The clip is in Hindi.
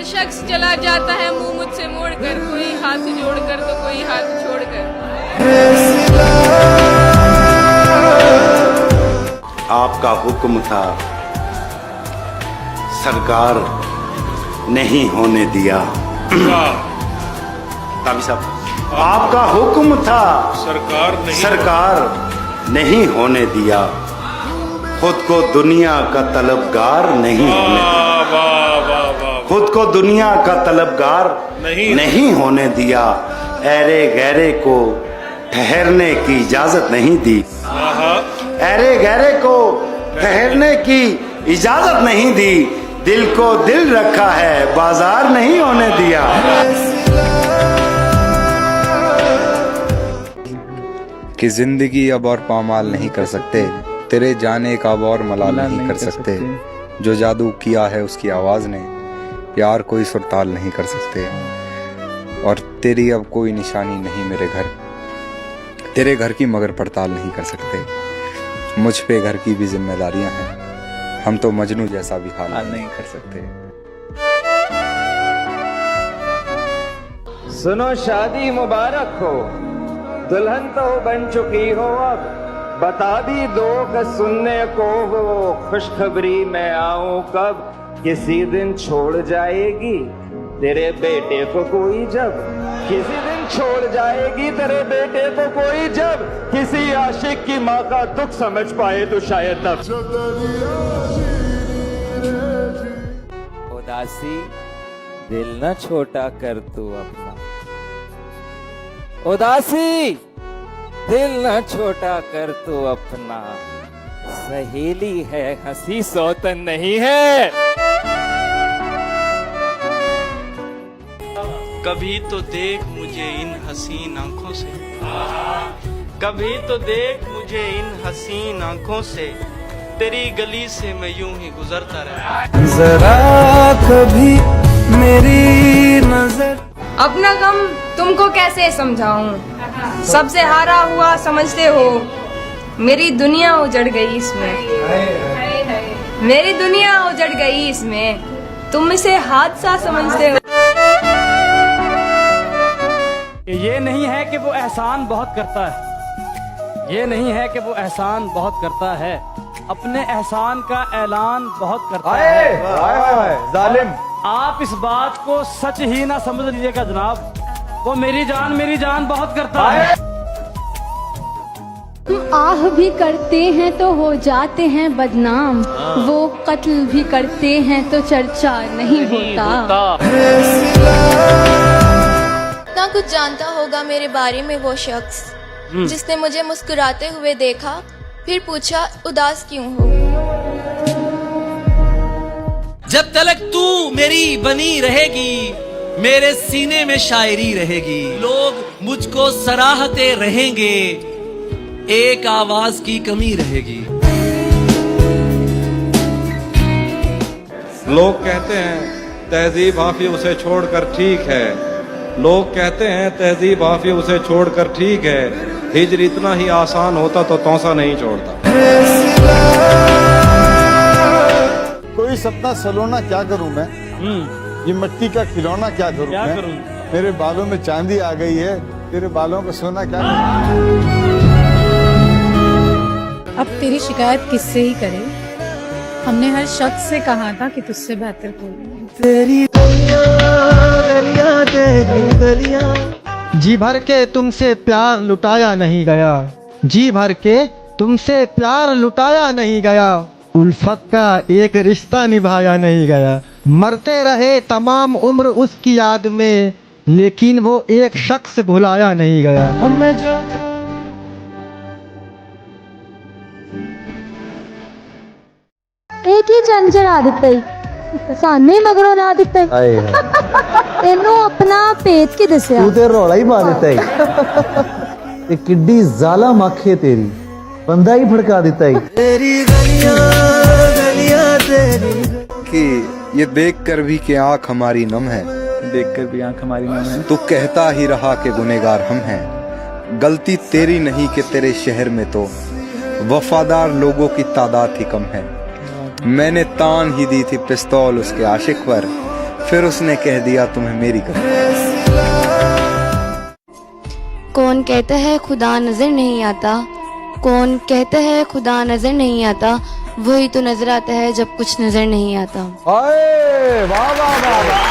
शख्स चला जाता है मुंह मुझसे मोड़कर, कोई हाथ जोड़कर तो कोई हाथ छोड़कर। आपका हुक्म था सरकार नहीं होने दिया। ताबी साहब, आपका हुक्म था सरकार नहीं होने दिया, खुद को दुनिया का तलबगार नहीं होने दिया, खुद को दुनिया का तलबगार नहीं होने दिया, ऐरे गहरे को ठहरने की इजाजत नहीं दी, ऐरे गहरे को ठहरने की इजाजत नहीं दी, दिल को दिल रखा है बाजार नहीं होने दिया। कि जिंदगी अब और पामाल नहीं कर सकते, तेरे जाने का अब और मलाल नहीं कर सकते, जो जादू किया है उसकी आवाज़ ने प्यार कोई सुरताल नहीं कर सकते, और तेरी अब कोई निशानी नहीं मेरे घर, तेरे घर की मगर पड़ताल नहीं कर सकते, मुझ पे घर की भी जिम्मेदारियां हैं, हम तो मजनू जैसा भी हाल नहीं कर सकते। सुनो शादी मुबारक हो, दुल्हन तो बन चुकी हो, अब बता भी दो कि सुनने को वो खुशखबरी मैं आऊं कब, किसी दिन छोड़ जाएगी तेरे बेटे को कोई जब, किसी दिन छोड़ जाएगी तेरे बेटे को कोई जब, किसी आशिक की माँ का दुख समझ पाए तो शायद तब। उदासी दिल न छोटा कर तू अपना, उदासी दिल न छोटा कर तू अपना, सहेली है हंसी सौतन नहीं है। कभी तो देख मुझे इन हसीन आंखों से, कभी तो देख मुझे इन हसीन आंखों से, तेरी गली से मैं यूं ही गुजरता रहा। जरा कभी मेरी नजर। अपना गम तुमको कैसे समझाऊं, सबसे हारा हुआ समझते हो, मेरी दुनिया उजड़ गई इसमें, मेरी दुनिया उजड़ गई इसमें, तुम इसे हादसा समझते हो। ये नहीं है कि वो एहसान बहुत करता है, ये नहीं है कि वो एहसान बहुत करता है, अपने एहसान का ऐलान बहुत करता है। जालिम, आप इस बात को सच ही ना समझ लीजिएगा जनाब, वो मेरी जान बहुत करता है। हम आह भी करते हैं तो हो जाते हैं बदनाम, वो कत्ल भी करते हैं तो चर्चा नहीं होता। ना कुछ जानता होगा मेरे बारे में वो शख्स, जिसने मुझे मुस्कुराते हुए देखा, फिर पूछा उदास क्यों हो। जब तलक तू मेरी बनी रहेगी, मेरे सीने में शायरी रहेगी, लोग मुझको सराहते रहेंगे, एक आवाज की कमी रहेगी। लोग कहते हैं तहजीब हाफी उसे छोड़कर ठीक है, लोग कहते हैं तहजीब हाफी उसे छोड़कर ठीक है, हिजर इतना ही आसान होता तो तौसा नहीं छोड़ता। कोई सपना सलोना क्या करूं मैं, ये मिट्टी का खिलौना क्या करूं मैं, मेरे बालों में चांदी आ गई है, तेरे बालों का सोना क्या करूं। अब तेरी शिकायत किससे ही करें, हमने हर शख्स से कहा था कि तुझसे बेहतर कोई। तेरी जी भर के तुमसे प्यार लुटाया नहीं गया, जी भर के तुमसे प्यार लुटाया नहीं गया, उल्फत का एक रिश्ता निभाया नहीं गया, मरते रहे तमाम उम्र उसकी याद में, लेकिन वो एक शख्स भुलाया नहीं गया। एक ही झंझर आ ਦਿੱਤਾ ਈ ਸਾਨੇ ਮਗਰੋਂ ਲਾ ਦਿੱਤਾ ਈ ਇਹਨੂੰ ਆਪਣਾ ਭੇਤ ਕੀ ਦੱਸਿਆ ਤੂੰ ਤੇ ਰੌਲਾ ਹੀ ਪਾ ਦਿੱਤਾ ਈ ਤੇ ਕਿੱਡੀ ਜ਼ਾਲਮ ਅੱਖ ਹੈ ਤੇਰੀ ਬੰਦਾ ਹੀ ਫੜਕਾ ਦਿੱਤਾ ਈ तेरी गलियां गलियां तेरी कि ये देखकर भी कि आंख हमारी नम है, देखकर भी आंख हमारी नम है, तू कहता ही रहा कि गुनहगार हम हैं, गलती तेरी नहीं कि तेरे शहर में तो वफादार लोगों की तादाद ही कम है, मैंने तान ही दी थी पिस्तौल उसके आशिक पर, फिर उसने कह दिया तुम्हें मेरी कसम। कौन कहता है खुदा नजर नहीं आता, कौन कहता है खुदा नजर नहीं आता, वही तो नजर आता है जब कुछ नजर नहीं आता। वाह वाह वाह।